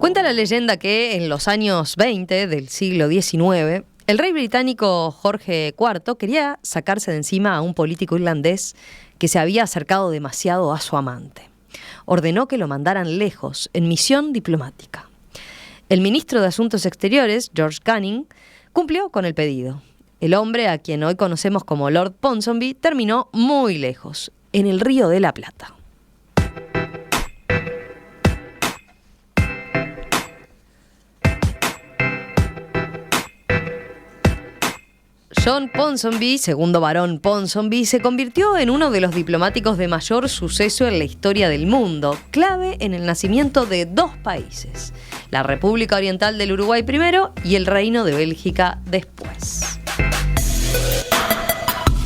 Cuenta la leyenda que en los años 20 del siglo XIX, el rey británico Jorge IV quería sacarse de encima a un político irlandés que se había acercado demasiado a su amante. Ordenó que lo mandaran lejos, en misión diplomática. El ministro de Asuntos Exteriores, George Canning, cumplió con el pedido. El hombre, a quien hoy conocemos como Lord Ponsonby, terminó muy lejos, en el Río de la Plata. John Ponsonby, segundo barón Ponsonby, se convirtió en uno de los diplomáticos de mayor suceso en la historia del mundo, clave en el nacimiento de dos países, la República Oriental del Uruguay primero y el Reino de Bélgica después.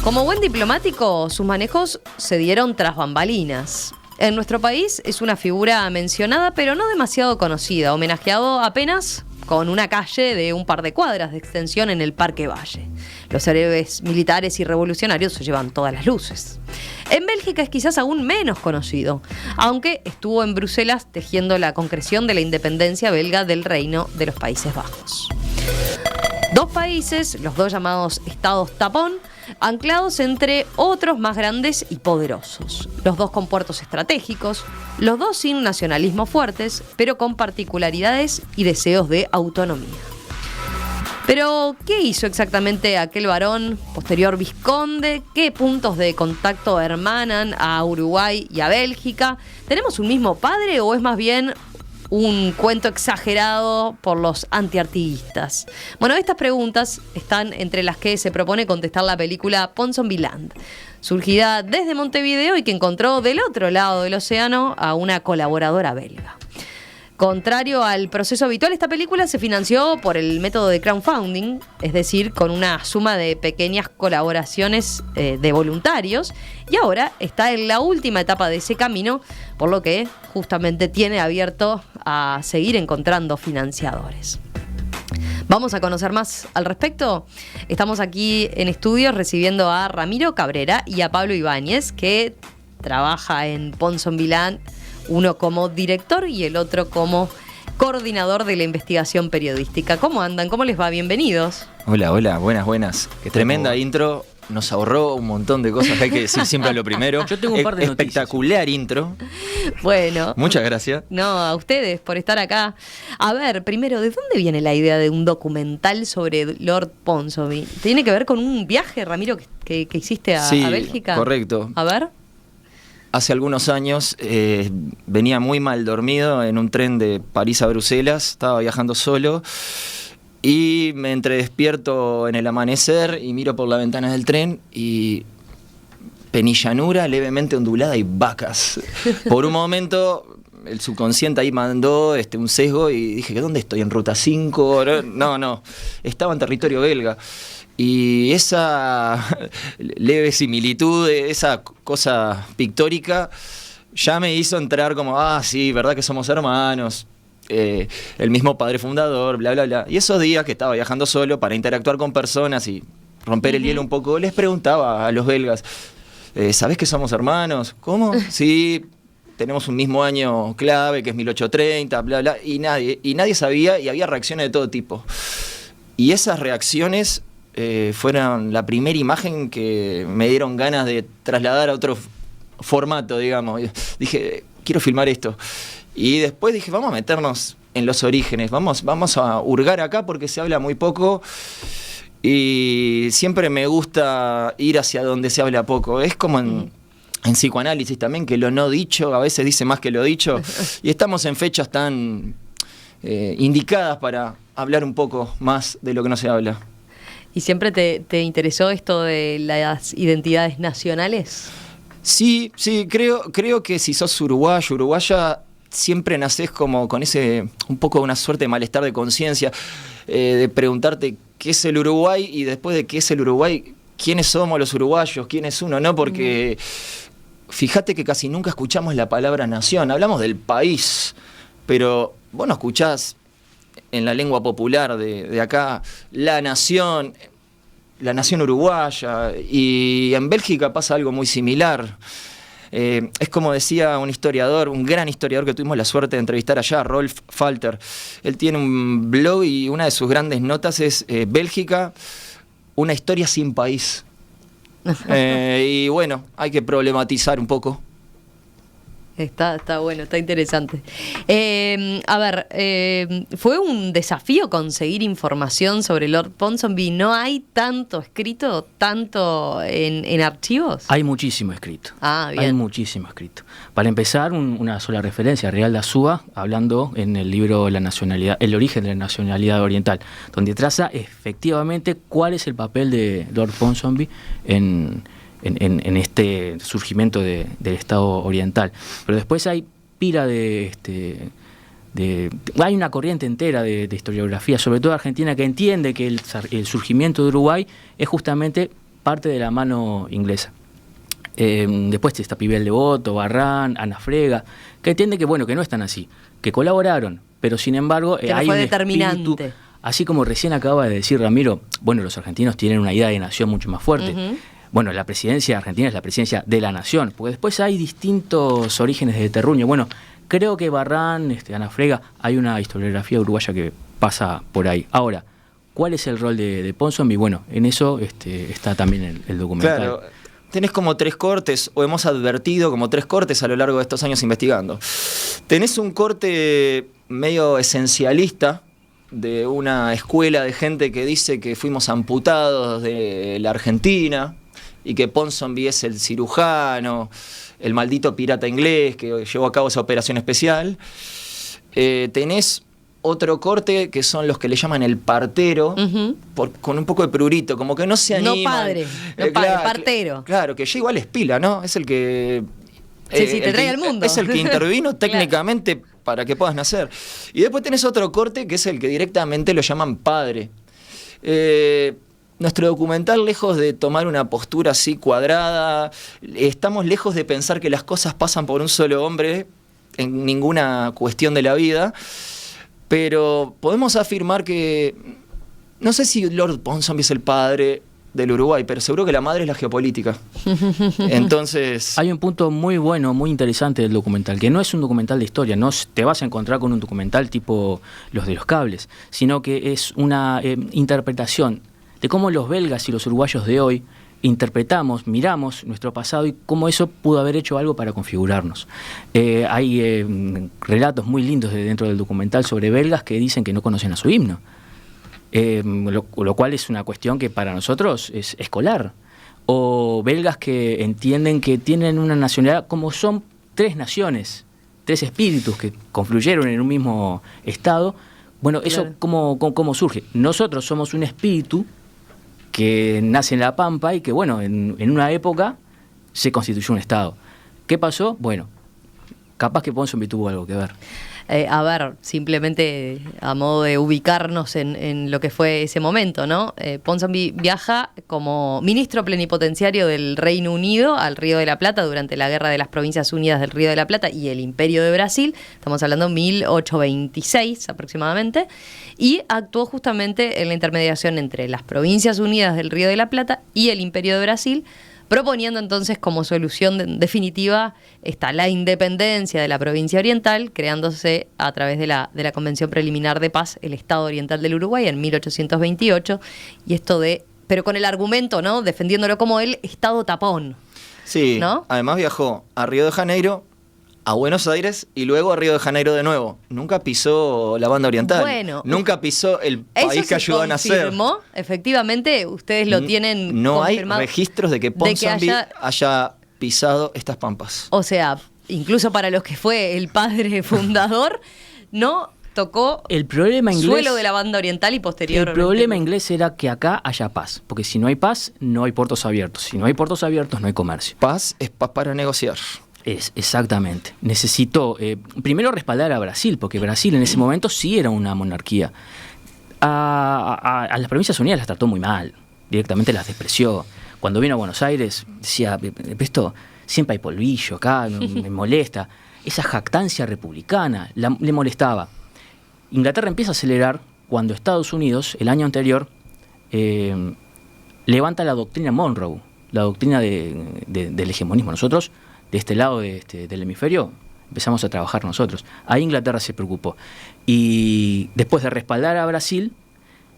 Como buen diplomático, sus manejos se dieron tras bambalinas. En nuestro país es una figura mencionada, pero no demasiado conocida, homenajeado apenas con una calle de un par de cuadras de extensión en el Parque Valle. Los héroes militares y revolucionarios se llevan todas las luces. En Bélgica es quizás aún menos conocido, aunque estuvo en Bruselas tejiendo la concreción de la independencia belga del Reino de los Países Bajos. Dos países, los dos llamados Estados Tapón, anclados entre otros más grandes y poderosos. Los dos con puertos estratégicos, los dos sin nacionalismo fuertes, pero con particularidades y deseos de autonomía. Pero, ¿qué hizo exactamente aquel varón, posterior vizconde? ¿Qué puntos de contacto hermanan a Uruguay y a Bélgica? ¿Tenemos un mismo padre o es más bien un cuento exagerado por los antiartiguistas? Bueno, estas preguntas están entre las que se propone contestar la película Ponsonbyland, surgida desde Montevideo y que encontró del otro lado del océano a una colaboradora belga. Contrario al proceso habitual, esta película se financió por el método de crowdfunding, es decir, con una suma de pequeñas colaboraciones de voluntarios, y ahora está en la última etapa de ese camino, por lo que justamente tiene abierto a seguir encontrando financiadores. Vamos a conocer más al respecto. Estamos aquí en estudios recibiendo a Ramiro Cabrera y a Pablo Ibáñez, que trabaja en Ponsonbyland, uno como director y el otro como coordinador de la investigación periodística. ¿Cómo andan? ¿Cómo les va? Bienvenidos. Hola, buenas. Qué tremenda intro. Nos ahorró un montón de cosas que hay que decir siempre a lo primero. Yo tengo un par de espectacular noticias. Intro. Bueno. Muchas gracias. No, a ustedes por estar acá. A ver, primero, ¿de dónde viene la idea de un documental sobre Lord Ponsonby? ¿Tiene que ver con un viaje, Ramiro, que hiciste a Bélgica? Correcto. A ver. Hace algunos años venía muy mal dormido en un tren de París a Bruselas. Estaba viajando solo y me entredespierto en el amanecer y miro por la ventana del tren y penillanura levemente ondulada y vacas. Por un momento el subconsciente ahí mandó un sesgo y dije, ¿dónde estoy? ¿En Ruta 5? No, estaba en territorio belga. Y esa leve similitud, esa cosa pictórica, ya me hizo entrar como, sí, verdad que somos hermanos, el mismo padre fundador, bla, bla, bla. Y esos días que estaba viajando solo para interactuar con personas y romper el hielo un poco, les preguntaba a los belgas, ¿sabés que somos hermanos? ¿Cómo? Sí, tenemos un mismo año clave, que es 1830, bla, bla, y nadie sabía, y había reacciones de todo tipo. Y esas reacciones fueron la primera imagen que me dieron ganas de trasladar a otro formato, digamos. Dije, quiero filmar esto. Y después dije, vamos a meternos en los orígenes, vamos a hurgar acá porque se habla muy poco y siempre me gusta ir hacia donde se habla poco. Es como en psicoanálisis también, que lo no dicho a veces dice más que lo dicho, y estamos en fechas tan indicadas para hablar un poco más de lo que no se habla. ¿Y siempre te interesó esto de las identidades nacionales? Sí, creo que si sos uruguayo, uruguaya, siempre nacés como con ese, un poco una suerte de malestar de conciencia, de preguntarte qué es el Uruguay y después de qué es el Uruguay, quiénes somos los uruguayos, quién es uno, ¿no? Porque fíjate que casi nunca escuchamos la palabra nación, hablamos del país, pero vos no escuchás en la lengua popular de acá la nación uruguaya, y en Bélgica pasa algo muy similar. Es como decía un historiador, un gran historiador que tuvimos la suerte de entrevistar allá, Rolf Falter. Él tiene un blog y una de sus grandes notas es Bélgica, una historia sin país. Y bueno, hay que problematizar un poco. Está bueno, está interesante. A ver, ¿fue un desafío conseguir información sobre Lord Ponsonby? ¿No hay tanto escrito, tanto en archivos? Hay muchísimo escrito. Ah, bien. Hay muchísimo escrito. Para empezar, una sola referencia, Real de Azúa, hablando en el libro La nacionalidad, el origen de la nacionalidad oriental, donde traza efectivamente cuál es el papel de Lord Ponsonby en este surgimiento del Estado oriental. Pero después hay pila hay una corriente entera de historiografía, sobre todo argentina, que entiende que el surgimiento de Uruguay es justamente parte de la mano inglesa. Después está Pibel Devoto, Barrán, Ana Frega, que entiende que bueno, que no están así, que colaboraron, pero sin embargo que hay fue un determinante. espíritu, así como recién acaba de decir Ramiro, bueno, los argentinos tienen una idea de nación mucho más fuerte. Uh-huh. Bueno, la presidencia argentina es la presidencia de la nación, porque después hay distintos orígenes de terruño. Bueno, creo que Barrán, Ana Frega, hay una historiografía uruguaya que pasa por ahí. Ahora, ¿cuál es el rol de Ponsonby? Bueno, en eso está también el documental. Claro, tenés como 3 cortes, o hemos advertido como 3 cortes a lo largo de estos años investigando. Tenés un corte medio esencialista, de una escuela de gente que dice que fuimos amputados de la Argentina, y que Ponsonby es el cirujano, el maldito pirata inglés que llevó a cabo esa operación especial. Tenés otro corte que son los que le llaman el partero, Uh-huh. con un poco de prurito, como que no se animan. No padre, partero. Claro, que ya igual es pila, ¿no? Es el que... Sí, te trae al mundo. Es el que intervino técnicamente claro, para que puedas nacer. Y después tenés otro corte que es el que directamente lo llaman padre. Nuestro documental, lejos de tomar una postura así cuadrada, estamos lejos de pensar que las cosas pasan por un solo hombre en ninguna cuestión de la vida, pero podemos afirmar que, no sé si Lord Ponsonby es el padre del Uruguay, pero seguro que la madre es la geopolítica. Entonces... Hay un punto muy bueno, muy interesante del documental, que no es un documental de historia, no te vas a encontrar con un documental tipo los de los cables, sino que es una interpretación de cómo los belgas y los uruguayos de hoy interpretamos, miramos nuestro pasado y cómo eso pudo haber hecho algo para configurarnos. Hay relatos muy lindos dentro del documental sobre belgas que dicen que no conocen a su himno, lo cual es una cuestión que para nosotros es escolar. O belgas que entienden que tienen una nacionalidad, como son 3 naciones, 3 espíritus que confluyeron en un mismo estado. Bueno, eso claro. ¿Cómo surge? Nosotros somos un espíritu que nace en La Pampa y que, bueno, en una época se constituyó un Estado. ¿Qué pasó? Bueno, capaz que Ponsonby tuvo algo que ver. A ver, simplemente a modo de ubicarnos en lo que fue ese momento, ¿no? Ponsonby viaja como ministro plenipotenciario del Reino Unido al Río de la Plata durante la Guerra de las Provincias Unidas del Río de la Plata y el Imperio de Brasil, estamos hablando de 1826 aproximadamente, y actuó justamente en la intermediación entre las Provincias Unidas del Río de la Plata y el Imperio de Brasil, proponiendo entonces como solución definitiva la independencia de la provincia oriental, creándose a través de la Convención Preliminar de Paz el Estado Oriental del Uruguay en 1828, y esto pero con el argumento, ¿no?, defendiéndolo como el Estado tapón. Sí, ¿no? Además viajó a Río de Janeiro, a Buenos Aires y luego a Río de Janeiro de nuevo. Nunca pisó la banda oriental. Bueno, nunca pisó el país que ayudó a nacer. Efectivamente, ustedes lo tienen no confirmado. Hay registros de que Ponsonby haya pisado estas pampas. O sea, incluso para los que fue el padre fundador, no tocó el problema inglés, suelo de la banda oriental y posterior. El problema inglés era que acá haya paz, porque si no hay paz, no hay puertos abiertos. Si no hay puertos abiertos, no hay comercio. Paz es paz para negociar. Exactamente. Necesitó primero respaldar a Brasil, porque Brasil en ese momento sí era una monarquía. A las Provincias Unidas las trató muy mal, directamente las despreció. Cuando vino a Buenos Aires decía, esto siempre hay polvillo acá, me molesta. Esa jactancia republicana le molestaba. Inglaterra empieza a acelerar cuando Estados Unidos, el año anterior, levanta la doctrina Monroe, la doctrina del hegemonismo. Nosotros de este lado del hemisferio, empezamos a trabajar nosotros. Ahí Inglaterra se preocupó. Y después de respaldar a Brasil,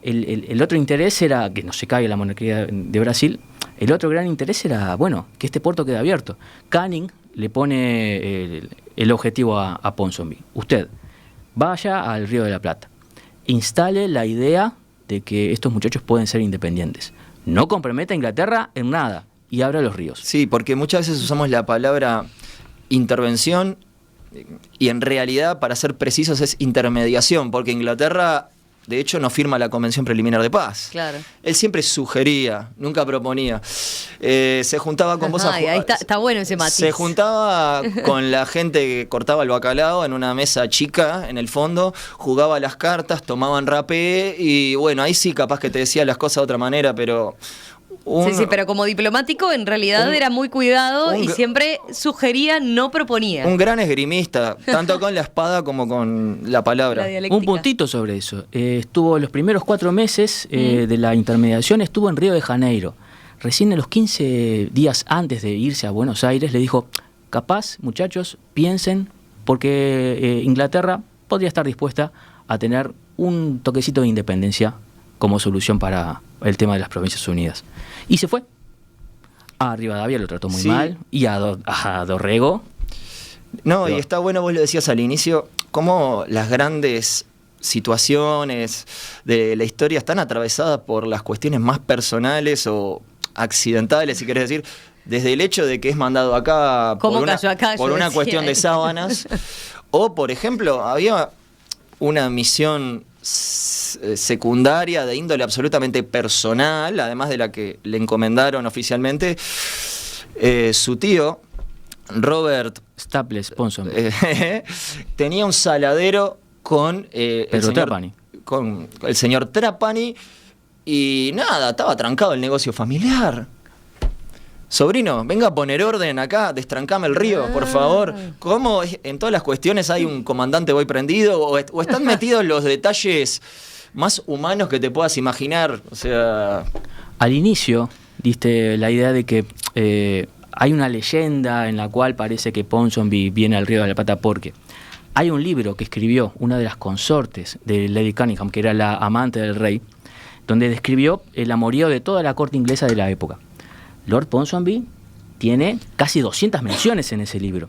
el otro interés era que no se caiga la monarquía de Brasil. El otro gran interés era, bueno, que este puerto quede abierto. Canning le pone el objetivo a Ponsonby. Usted vaya al Río de la Plata, instale la idea de que estos muchachos pueden ser independientes. No comprometa a Inglaterra en nada y abra los ríos. Sí, porque muchas veces usamos la palabra intervención y en realidad, para ser precisos, es intermediación, porque Inglaterra, de hecho, no firma la Convención Preliminar de Paz. Claro. Él siempre sugería, nunca proponía. Se juntaba con vos a ahí está bueno ese matiz. Se juntaba con la gente que cortaba el bacalao en una mesa chica, en el fondo, jugaba las cartas, tomaban rapé y bueno, ahí sí capaz que te decía las cosas de otra manera, pero... Sí, pero como diplomático en realidad era muy cuidado y siempre sugería, no proponía. Un gran esgrimista, tanto con la espada como con la palabra. Un puntito sobre eso. Estuvo los primeros 4 meses de la intermediación, estuvo en Río de Janeiro. Recién en los 15 días antes de irse a Buenos Aires le dijo, capaz, muchachos, piensen, porque Inglaterra podría estar dispuesta a tener un toquecito de independencia como solución para el tema de las Provincias Unidas. Y se fue. A Rivadavia lo trató muy mal. Y a Dorrego. No, y está bueno, vos lo decías al inicio, cómo las grandes situaciones de la historia están atravesadas por las cuestiones más personales o accidentales, si querés decir, desde el hecho de que es mandado acá por una cuestión de sábanas. O, por ejemplo, había una misión secundaria de índole absolutamente personal, además de la que le encomendaron oficialmente. Su tío, Robert Staples Ponsonby, tenía un saladero con Trapani. Con el señor Trapani y nada, estaba trancado el negocio familiar. Sobrino, venga a poner orden acá, destrancame el río, por favor. ¿Cómo en todas las cuestiones hay un comandante voy prendido? ¿O están metidos los detalles más humanos que te puedas imaginar? O sea... Al inicio diste la idea de que hay una leyenda en la cual parece que Ponsonby viene al Río de la Plata porque hay un libro que escribió una de las consortes de Lady Cunningham, que era la amante del rey, donde describió el amorío de toda la corte inglesa de la época. Lord Ponsonby tiene casi 200 menciones en ese libro,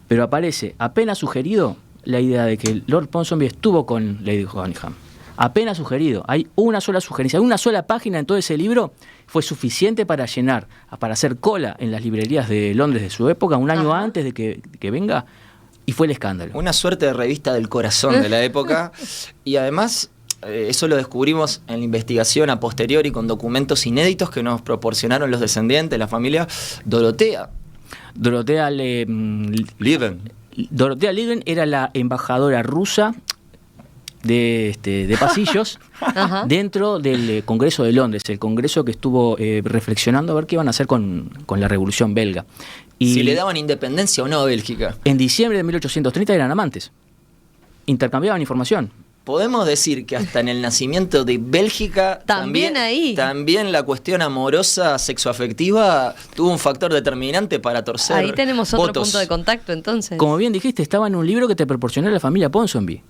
pero aparece apenas sugerido la idea de que Lord Ponsonby estuvo con Lady Cunningham. Apenas sugerido, hay una sola sugerencia, una sola página en todo ese libro fue suficiente para llenar, para hacer cola en las librerías de Londres de su época, un año antes de que venga, y fue el escándalo. Una suerte de revista del corazón de la época, y además... eso lo descubrimos en la investigación a posteriori con documentos inéditos que nos proporcionaron los descendientes, la familia Dorotea. Dorotea Lieven era la embajadora rusa de Pasillos dentro del Congreso de Londres, el Congreso que estuvo reflexionando a ver qué iban a hacer con la Revolución Belga. Y si le daban independencia o no a Bélgica. En diciembre de 1830 eran amantes, intercambiaban información. Podemos decir que hasta en el nacimiento de Bélgica también la cuestión amorosa, sexoafectiva, tuvo un factor determinante para torcer ahí tenemos otro votos. Punto de contacto, entonces. Como bien dijiste, estaba en un libro que te proporcionó la familia Ponsonby.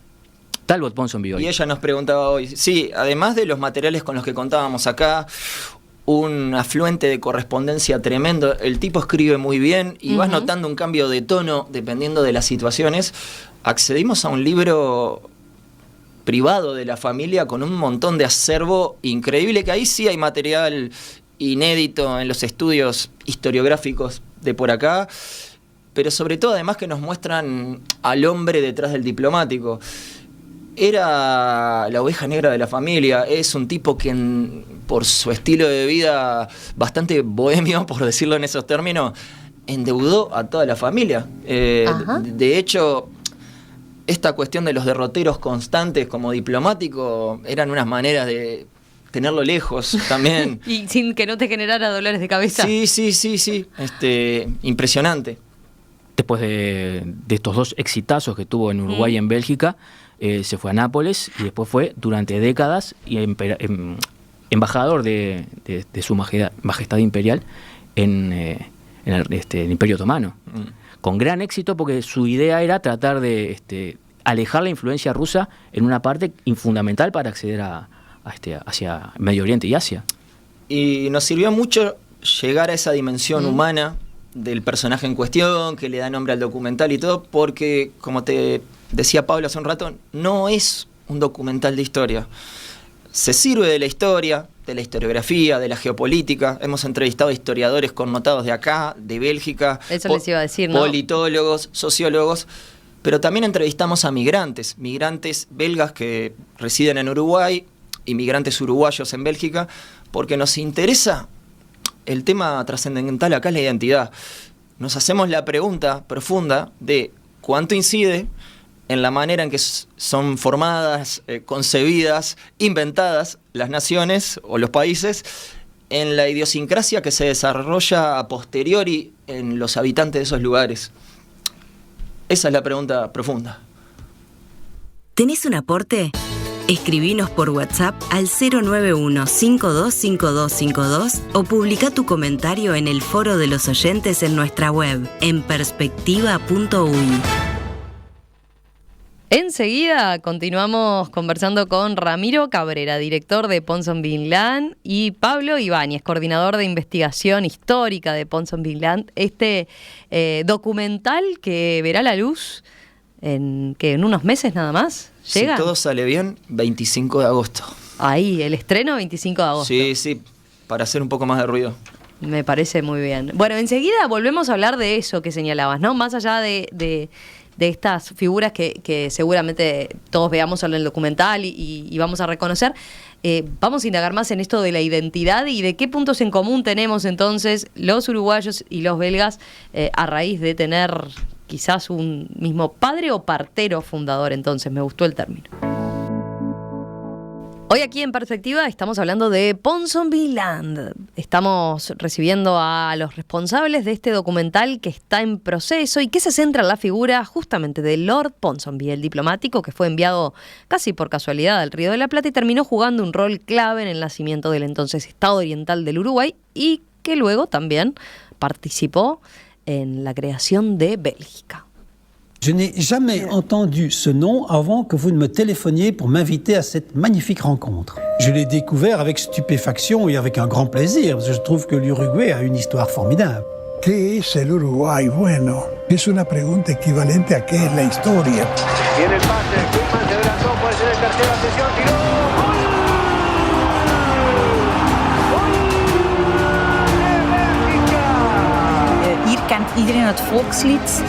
Talbot Ponsonby hoy. Y ella nos preguntaba hoy, sí, además de los materiales con los que contábamos acá, un afluente de correspondencia tremendo, el tipo escribe muy bien y vas notando un cambio de tono dependiendo de las situaciones. Accedimos a un libro privado de la familia con un montón de acervo increíble, que ahí sí hay material inédito en los estudios historiográficos de por acá, pero sobre todo además que nos muestran al hombre detrás del diplomático. Era la oveja negra de la familia, es un tipo que por su estilo de vida bastante bohemio, por decirlo en esos términos, endeudó a toda la familia. De hecho, esta cuestión de los derroteros constantes como diplomático eran unas maneras de tenerlo lejos también. Y sin que no te generara dolores de cabeza. Sí. Impresionante. Después de estos 2 exitazos que tuvo en Uruguay y en Bélgica, se fue a Nápoles y después fue durante décadas embajador de su majestad imperial en el Imperio Otomano. Con gran éxito, porque su idea era tratar de alejar la influencia rusa en una parte fundamental para acceder hacia Medio Oriente y Asia. Y nos sirvió mucho llegar a esa dimensión humana del personaje en cuestión, que le da nombre al documental y todo, porque, como te decía Pablo hace un rato, no es un documental de historia. Se sirve de la historia, de la historiografía, de la geopolítica. Hemos entrevistado historiadores connotados de acá, de Bélgica, eso les iba a decir, ¿no? Politólogos, sociólogos, pero también entrevistamos a migrantes belgas que residen en Uruguay, inmigrantes uruguayos en Bélgica, porque nos interesa el tema trascendental acá es la identidad. Nos hacemos la pregunta profunda de cuánto incide en la manera en que son formadas, concebidas, inventadas las naciones o los países, en la idiosincrasia que se desarrolla a posteriori en los habitantes de esos lugares. Esa es la pregunta profunda. ¿Tenés un aporte? Escribinos por WhatsApp al 091-525252 o publica tu comentario en el foro de los oyentes en nuestra web, en perspectiva.uy. Enseguida continuamos conversando con Ramiro Cabrera, director de Ponsonby-Land, y Pablo Ibáñez, coordinador de investigación histórica de Ponsonby-Land. Documental que verá la luz en unos meses nada más. ¿Llega? Si todo sale bien, 25 de agosto. Ahí, el estreno 25 de agosto. Sí, para hacer un poco más de ruido. Me parece muy bien. Bueno, enseguida volvemos a hablar de eso que señalabas, ¿no? Más allá de estas figuras que seguramente todos veamos en el documental y vamos a reconocer, vamos a indagar más en esto de la identidad y de qué puntos en común tenemos entonces los uruguayos y los belgas a raíz de tener quizás un mismo padre o partero fundador. Entonces, me gustó el término. Hoy aquí en Perspectiva estamos hablando de Ponsonby-Land. Estamos recibiendo a los responsables de este documental que está en proceso y que se centra en la figura justamente de Lord Ponsonby, el diplomático que fue enviado casi por casualidad al Río de la Plata y terminó jugando un rol clave en el nacimiento del entonces Estado Oriental del Uruguay y que luego también participó en la creación de Bélgica. Je n'ai jamais entendu ce nom avant que vous ne me téléphoniez pour m'inviter à cette magnifique rencontre. Je l'ai découvert avec stupéfaction et avec un grand plaisir, parce que je trouve que l'Uruguay a une histoire formidable. ¿Qué es el Uruguay? Bueno, es una pregunta equivalente a qué es la historia. Viene el pase, Koeman se adelantó, puede ser el tercero, atención, tiró. Hier kent iedereen het volkslied.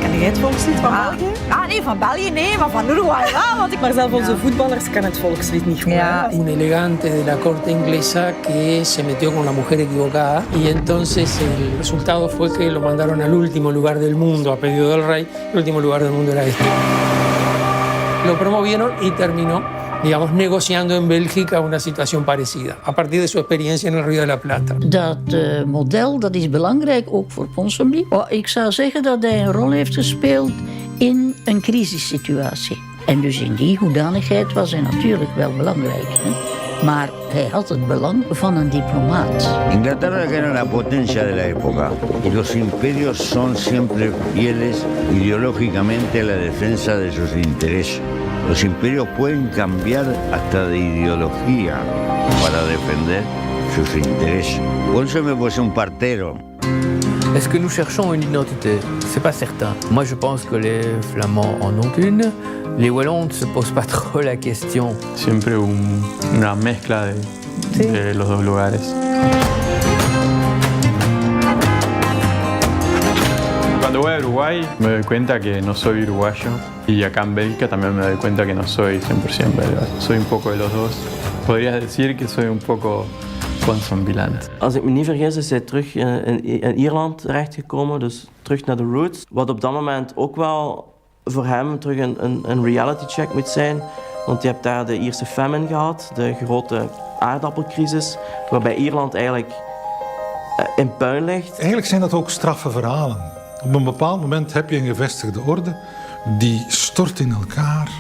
Ken jij het volkslied van België? Nee, van België nee, maar van Uruguay wel. Want maar zelf onze voetballers kennen het volkslied niet goed. Ja. Un elegante de la corte inglesa que se metió con la mujer equivocada y entonces el resultado fue que lo mandaron al último lugar del mundo a pedido del rey. El último lugar del mundo era este. Lo promovieron y terminó, digamos, negociando en Bélgica una situación parecida, a partir de su experiencia en el Río de la Plata. Dat model dat is belangrijk ook voor Ponsonby. Ik zou zeggen dat hij een rol heeft gespeeld in een crisissituatie. En dus in die hoedanigheid was hij natuurlijk wel belangrijk. Hè? Maar hij had het belang van een diplomaat. Inglaterra era la potencia de la época y los imperios son siempre fieles ideológicamente a la defensa de sus intereses. Los imperios pueden cambiar hasta de ideología para defender sus intereses. Ponsonby fue un partero. Est-ce que nous cherchons une identité? C'est pas certain. Moi, je pense que les Flamands en ont une. Les Wallons ne se posent pas trop la question. Siempre una mezcla de los dos lugares. Cuando voy a Uruguay me doy cuenta que no soy uruguayo y acá en Bélgica también me doy cuenta que no soy 100% belga. Soy un poco de los dos. Podría decir que soy un poco Ponsonby-Land. Als ik me niet vergis is hij terug in Ierland terechtgekomen, dus terug naar de roots. Wat op dat moment ook wel voor hem terug een reality check moet zijn. Want je hebt daar de Ierse famine gehad, de grote aardappelcrisis, waarbij Ierland eigenlijk in puin ligt. Eigenlijk zijn dat ook straffe verhalen. Op een bepaald moment heb je een gevestigde orde die stort in elkaar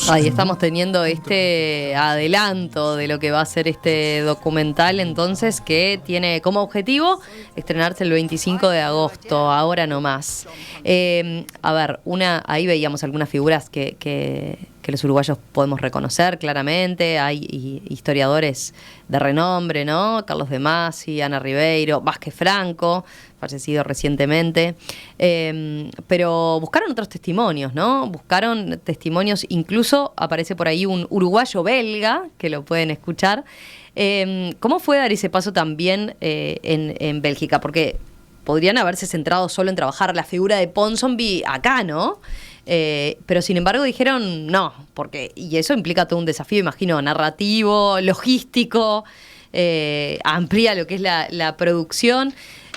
Ahí estamos teniendo este adelanto de lo que va a ser este documental, entonces, que tiene como objetivo estrenarse el 25 de agosto, ahora no más. A ver, ahí veíamos algunas figuras que los uruguayos podemos reconocer claramente. Hay historiadores de renombre, ¿no? Carlos de Masi, Ana Ribeiro, Vázquez Franco, fallecido recientemente. Pero buscaron otros testimonios, ¿no? Buscaron testimonios, incluso aparece por ahí un uruguayo belga, que lo pueden escuchar. ¿Cómo fue dar ese paso también en Bélgica? Porque podrían haberse centrado solo en trabajar la figura de Ponsonby acá, ¿no? Pero sin embargo dijeron no, y eso implica todo un desafío, imagino, narrativo, logístico, amplía lo que es la producción.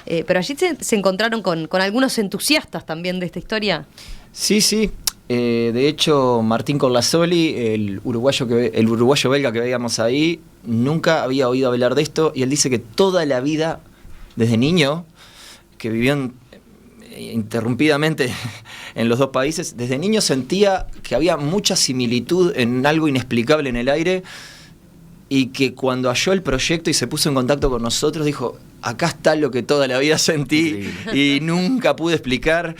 Pero allí se encontraron con algunos entusiastas también de esta historia. Sí. De hecho, Martín Corlasoli, el uruguayo belga que veíamos ahí, nunca había oído hablar de esto, y él dice que toda la vida, desde niño, que vivió interrumpidamente en los dos países, desde niño sentía que había mucha similitud en algo inexplicable en el aire, y que cuando halló el proyecto y se puso en contacto con nosotros, dijo, acá está lo que toda la vida sentí y nunca pude explicar.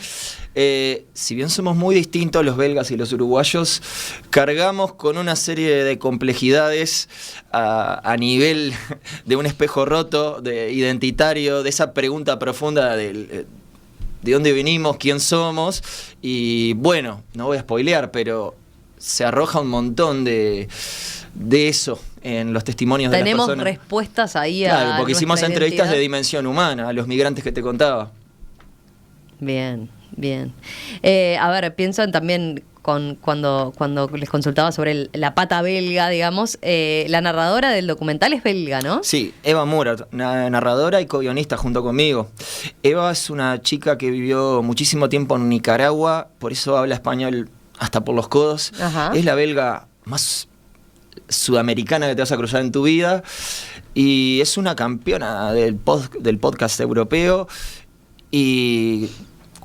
Si bien somos muy distintos los belgas y los uruguayos, cargamos con una serie de complejidades a nivel de un espejo roto, de identitario, de esa pregunta profunda de dónde venimos, quién somos. Y bueno, no voy a spoilear, pero se arroja un montón de eso en los testimonios de las personas. Tenemos respuestas ahí Claro, porque hicimos entrevistas de dimensión humana a los migrantes que te contaba. Bien. A ver, pienso también cuando les consultaba sobre la pata belga, digamos, la narradora del documental es belga, ¿no? Sí, Eva Murat, una narradora y co-guionista junto conmigo. Eva es una chica que vivió muchísimo tiempo en Nicaragua, por eso habla español hasta por los codos. Ajá. Es la belga más sudamericana que te vas a cruzar en tu vida, y es una campeona del podcast europeo. Y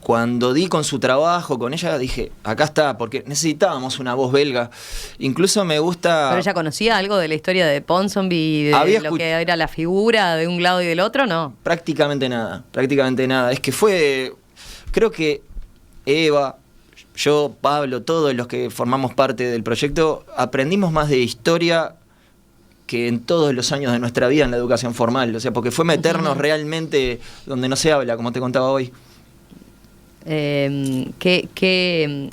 cuando di con su trabajo, con ella, dije, acá está, porque necesitábamos una voz belga. Incluso me gusta... ¿Pero ella conocía algo de la historia de Ponsonby, de lo que era la figura de un lado y del otro, no? Prácticamente nada. Es que creo que Eva, yo, Pablo, todos los que formamos parte del proyecto, aprendimos más de historia que en todos los años de nuestra vida en la educación formal. O sea, porque fue meternos realmente donde no se habla, como te contaba hoy. ¿Qué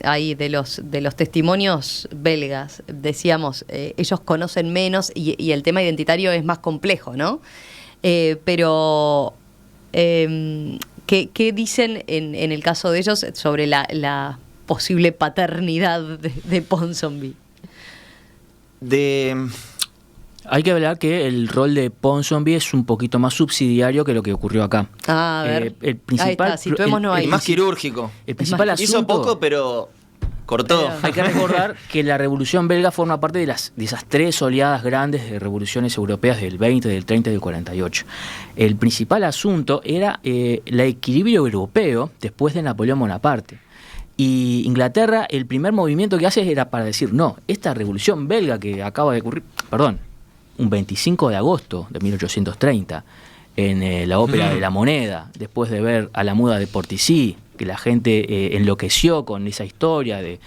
hay de los testimonios belgas? Decíamos, ellos conocen menos y el tema identitario es más complejo, ¿no? Pero, ¿qué dicen en el caso de ellos sobre la posible paternidad de Ponsonby? Hay que hablar que el rol de Ponsonby es un poquito más subsidiario que lo que ocurrió acá. A ver, el principal, ahí está, situémonos ahí. El más quirúrgico. El principal asunto, hizo poco, pero cortó. Hay que recordar que la Revolución Belga forma parte de esas tres oleadas grandes de revoluciones europeas del 20, del 30 y del 48. El principal asunto era el equilibrio europeo después de Napoleón Bonaparte. Y Inglaterra, el primer movimiento que hace era para decir, no, esta revolución belga que acaba de ocurrir, un 25 de agosto de 1830, en la Ópera de la Moneda, después de ver a la muda de Portici, que la gente enloqueció con esa historia de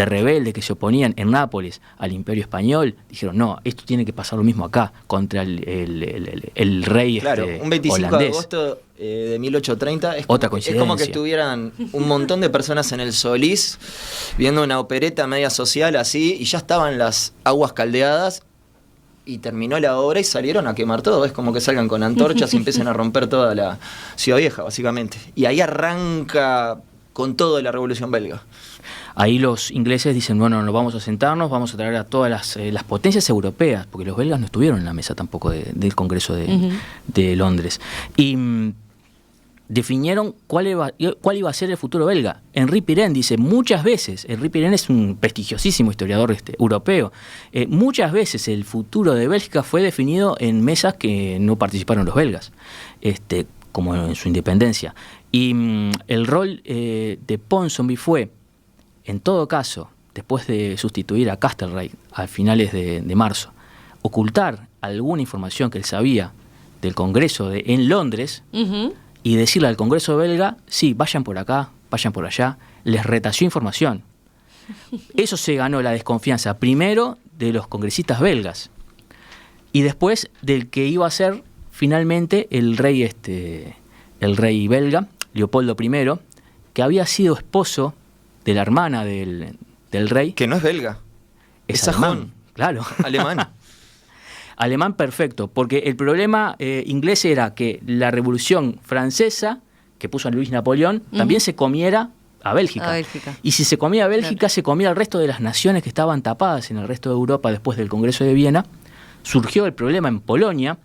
rebeldes que se oponían en Nápoles al Imperio Español, dijeron, no, esto tiene que pasar lo mismo acá, contra el rey claro, un 25 holandés. De agosto de 1830 es Otra como, coincidencia. Es como que estuvieran un montón de personas en el Solís viendo una opereta media social así, y ya estaban las aguas caldeadas, y terminó la obra y salieron a quemar todo. Es como que salgan con antorchas y empiecen a romper toda la Ciudad Vieja, básicamente. Y ahí arranca con todo la Revolución Belga. Ahí los ingleses dicen, bueno, no vamos a sentarnos, vamos a traer a todas las potencias europeas, porque los belgas no estuvieron en la mesa tampoco del Congreso de Londres. Y definieron cuál iba a ser el futuro belga. Henri Pirenne dice muchas veces, Henri Pirenne es un prestigiosísimo historiador europeo, muchas veces el futuro de Bélgica fue definido en mesas que no participaron los belgas, como en su independencia. Y el rol de Ponsonby fue en todo caso, después de sustituir a Castlereagh a finales de marzo, ocultar alguna información que él sabía del Congreso en Londres y decirle al Congreso belga, sí, vayan por acá, vayan por allá, les retació información. Eso se ganó la desconfianza primero de los congresistas belgas y después del que iba a ser finalmente el rey belga, Leopoldo I, que había sido esposo de la hermana del rey. Que no es belga, es alemán, claro. Alemán. Alemán perfecto, porque el problema inglés era que la Revolución Francesa, que puso a Luis Napoleón, también se comiera a Bélgica. Y si se comía a Bélgica, claro, se comía al resto de las naciones que estaban tapadas en el resto de Europa después del Congreso de Viena. Surgió el problema en Polonia.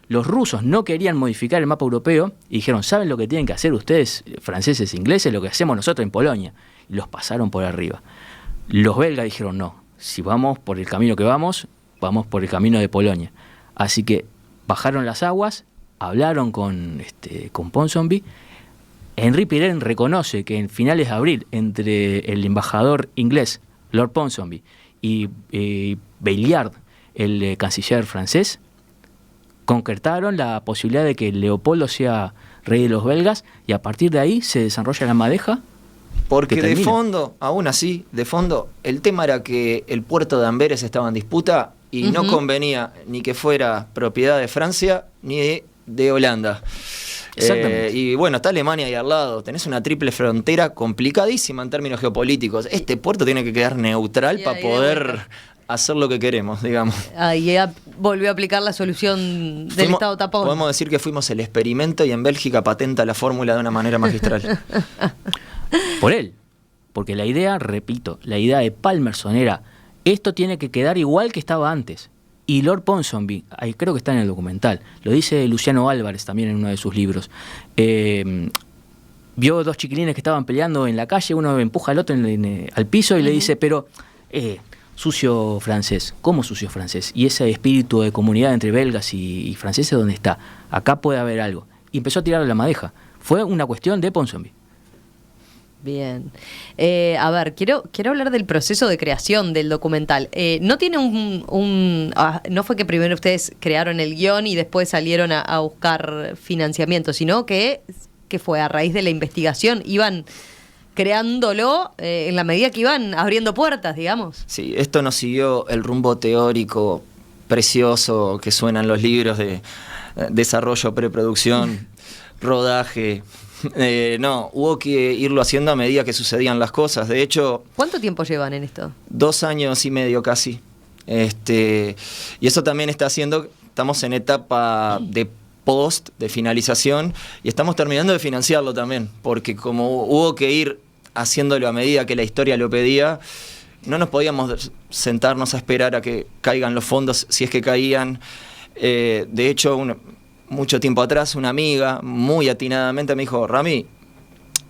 Los rusos no querían modificar el mapa europeo y dijeron, ¿saben lo que tienen que hacer ustedes, franceses e ingleses? Lo que hacemos nosotros en Polonia. Y los pasaron por arriba. Los belgas dijeron, no, si vamos por el camino que vamos por el camino de Polonia. Así que bajaron las aguas, hablaron con Ponsonby. Henri Pirenne reconoce que en finales de abril, entre el embajador inglés, Lord Ponsonby, y Bayard, el canciller francés, concretaron la posibilidad de que Leopoldo sea rey de los belgas, y a partir de ahí se desarrolla la madeja. Porque de fondo, aún así, de fondo, el tema era que el puerto de Amberes estaba en disputa y no convenía ni que fuera propiedad de Francia ni de Holanda. Y bueno, está Alemania ahí al lado, tenés una triple frontera complicadísima en términos geopolíticos. Este puerto tiene que quedar neutral para poder hacer lo que queremos, digamos. Y volvió a aplicar la solución del Estado tapón. Podemos decir que fuimos el experimento y en Bélgica patenta la fórmula de una manera magistral. Por él, porque la idea, repito, la idea de Palmerston era, esto tiene que quedar igual que estaba antes. Y Lord Ponsonby, creo que está en el documental, lo dice Luciano Álvarez también en uno de sus libros, vio dos chiquilines que estaban peleando en la calle, uno empuja al otro al piso y le dice, pero sucio francés, ¿cómo sucio francés? Y ese espíritu de comunidad entre belgas y franceses, ¿dónde está? Acá puede haber algo. Y empezó a tirar la madeja. Fue una cuestión de Ponsonby. Bien. A ver, quiero hablar del proceso de creación del documental. No tiene no fue que primero ustedes crearon el guión y después salieron a buscar financiamiento, sino que fue a raíz de la investigación, iban creándolo en la medida que iban abriendo puertas, digamos. Sí, esto nos siguió el rumbo teórico precioso que suenan los libros de desarrollo, preproducción, rodaje. No, hubo que irlo haciendo a medida que sucedían las cosas. De hecho, ¿cuánto tiempo llevan en esto? 2 años y medio casi. Y eso también está haciendo, estamos en etapa de post, de finalización, y estamos terminando de financiarlo también, porque como hubo que ir haciéndolo a medida que la historia lo pedía, no nos podíamos sentarnos a esperar a que caigan los fondos, si es que caían. De hecho, mucho tiempo atrás, una amiga muy atinadamente me dijo, Rami,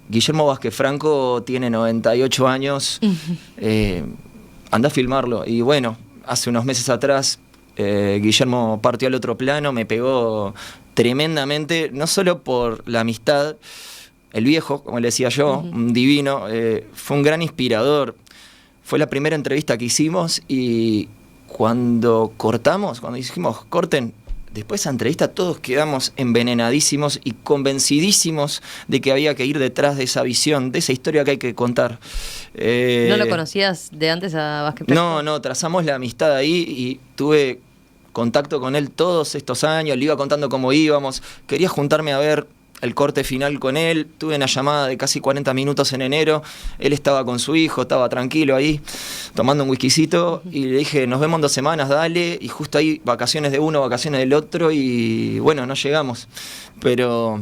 Guillermo Vázquez Franco tiene 98 años, anda a filmarlo. Y bueno, hace unos meses atrás, Guillermo partió al otro plano, me pegó tremendamente, no solo por la amistad, el viejo, como le decía yo, un divino, fue un gran inspirador. Fue la primera entrevista que hicimos y cuando dijimos, corten, después de esa entrevista todos quedamos envenenadísimos y convencidísimos de que había que ir detrás de esa visión, de esa historia que hay que contar. ¿No lo conocías de antes a Vázquez Franco? No, trazamos la amistad ahí y tuve contacto con él todos estos años, le iba contando cómo íbamos, quería juntarme a ver el corte final con él, tuve una llamada de casi 40 minutos en enero, él estaba con su hijo, estaba tranquilo ahí, tomando un whiskycito, y le dije, nos vemos en 2 semanas, dale, y justo ahí vacaciones de uno, vacaciones del otro, y bueno, no llegamos, pero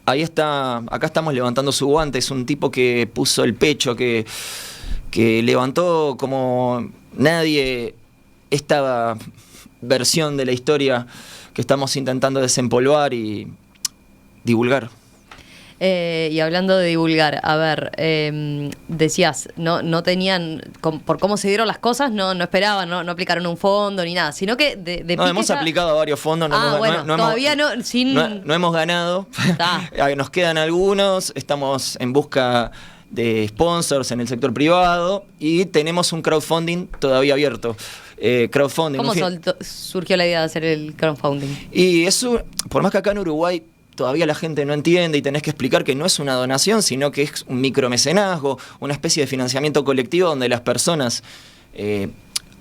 ahí está, acá estamos levantando su guante, es un tipo que puso el pecho, que levantó como nadie esta versión de la historia que estamos intentando desempolvar y divulgar. Y hablando de divulgar, a ver, decías, no tenían, por cómo se dieron las cosas, no esperaban, no aplicaron un fondo ni nada, sino que hemos aplicado a varios fondos, todavía no hemos ganado, nos quedan algunos, estamos en busca de sponsors en el sector privado y tenemos un crowdfunding todavía abierto. Crowdfunding. ¿Cómo surgió la idea de hacer el crowdfunding? Y eso, por más que acá en Uruguay todavía la gente no entiende y tenés que explicar que no es una donación, sino que es un micromecenazgo, una especie de financiamiento colectivo donde las personas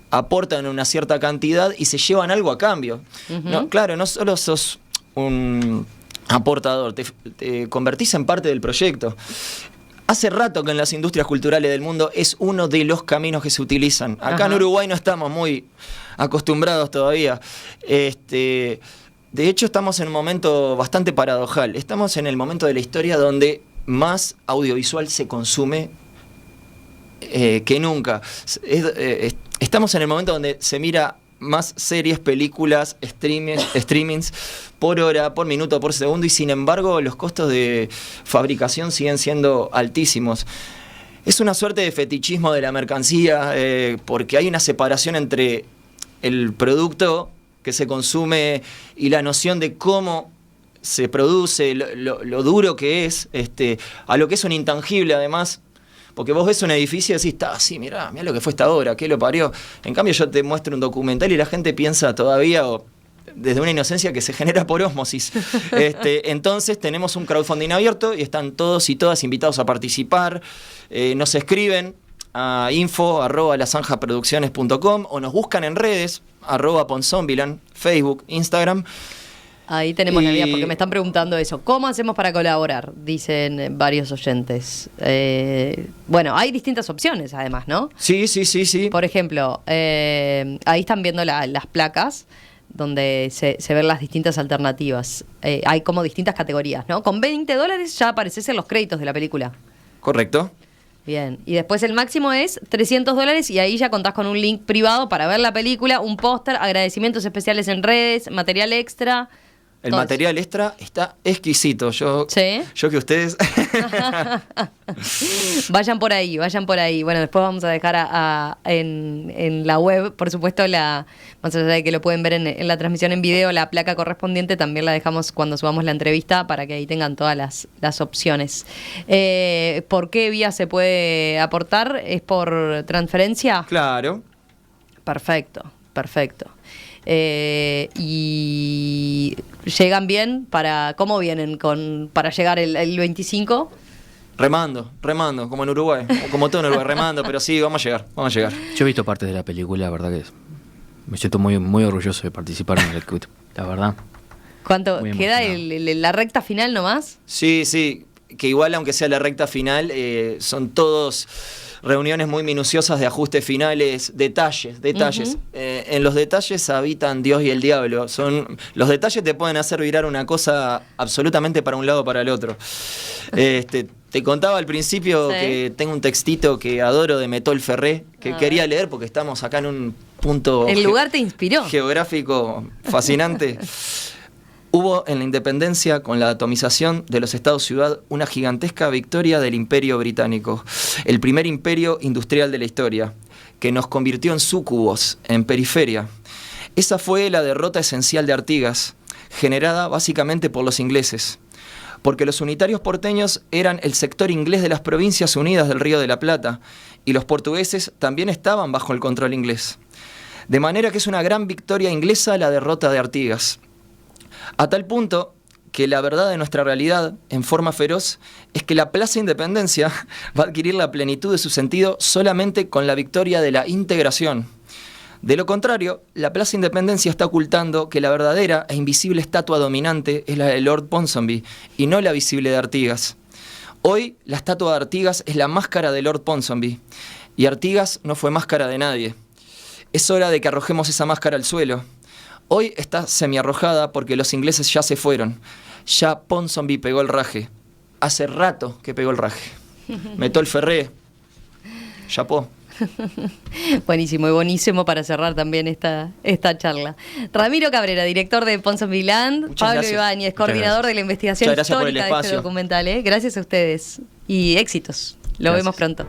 aportan una cierta cantidad y se llevan algo a cambio. No, claro, no solo sos un aportador, te convertís en parte del proyecto. Hace rato que en las industrias culturales del mundo es uno de los caminos que se utilizan. Acá en Uruguay no estamos muy acostumbrados todavía. De hecho, estamos en un momento bastante paradojal. Estamos en el momento de la historia donde más audiovisual se consume que nunca. Estamos en el momento donde se mira más series, películas, streamings por hora, por minuto, por segundo, y sin embargo los costos de fabricación siguen siendo altísimos. Es una suerte de fetichismo de la mercancía, porque hay una separación entre el producto que se consume y la noción de cómo se produce, lo duro que es, a lo que es un intangible además. Porque vos ves un edificio y decís, sí, mirá lo que fue esta obra, qué lo parió. En cambio yo te muestro un documental y la gente piensa todavía, desde una inocencia que se genera por ósmosis. Entonces tenemos un crowdfunding abierto y están todos y todas invitados a participar. Nos escriben a info@lasanjaproducciones.com o nos buscan en redes, @Ponzonvilan, Facebook, Instagram. Ahí tenemos la vía, porque me están preguntando eso. ¿Cómo hacemos para colaborar? Dicen varios oyentes. Bueno, hay distintas opciones además, ¿no? Sí. Por ejemplo, ahí están viendo las placas donde se ven las distintas alternativas. Hay como distintas categorías, ¿no? Con $20 ya apareces en los créditos de la película. Correcto. Bien, y después el máximo es $300 y ahí ya contás con un link privado para ver la película, un póster, agradecimientos especiales en redes, material extra. El material extra está exquisito. Yo que ustedes... Vayan por ahí. Bueno, después vamos a dejar en la web, por supuesto, más allá de que lo pueden ver en la transmisión en video, la placa correspondiente también la dejamos cuando subamos la entrevista para que ahí tengan todas las opciones. ¿Por qué vía se puede aportar? ¿Es por transferencia? Claro. Perfecto. Y llegan bien ¿cómo vienen para llegar el 25? Remando, como en Uruguay, como todo en Uruguay, remando, pero sí, vamos a llegar. Yo he visto partes de la película, la verdad que me siento muy, muy orgulloso de participar en el CUT, la verdad. ¿Cuánto queda la recta final nomás? Sí, que igual aunque sea la recta final, son todos reuniones muy minuciosas de ajustes finales, detalles. En los detalles habitan Dios y el diablo. Los detalles te pueden hacer virar una cosa absolutamente para un lado o para el otro. Te contaba al principio que tengo un textito que adoro de Metol Ferré, que quería leer porque estamos acá en un punto... El lugar te inspiró. Geográfico fascinante. Hubo en la independencia, con la atomización de los Estados-ciudad, una gigantesca victoria del Imperio Británico, el primer imperio industrial de la historia, que nos convirtió en súcubos, en periferia. Esa fue la derrota esencial de Artigas, generada básicamente por los ingleses, porque los unitarios porteños eran el sector inglés de las Provincias Unidas del Río de la Plata, y los portugueses también estaban bajo el control inglés. De manera que es una gran victoria inglesa la derrota de Artigas. A tal punto que la verdad de nuestra realidad, en forma feroz, es que la Plaza Independencia va a adquirir la plenitud de su sentido solamente con la victoria de la integración. De lo contrario, la Plaza Independencia está ocultando que la verdadera e invisible estatua dominante es la de Lord Ponsonby y no la visible de Artigas. Hoy, la estatua de Artigas es la máscara de Lord Ponsonby y Artigas no fue máscara de nadie. Es hora de que arrojemos esa máscara al suelo. Hoy está semiarrojada porque los ingleses ya se fueron. Ya Ponsonby pegó el raje. Hace rato que pegó el raje. Metol Ferré. Chapó. Buenísimo, y buenísimo para cerrar también esta charla. Ramiro Cabrera, director de Ponsonby Land. Pablo Ibáñez, coordinador de la investigación histórica de este documental. Gracias a ustedes y éxitos. Lo vemos pronto.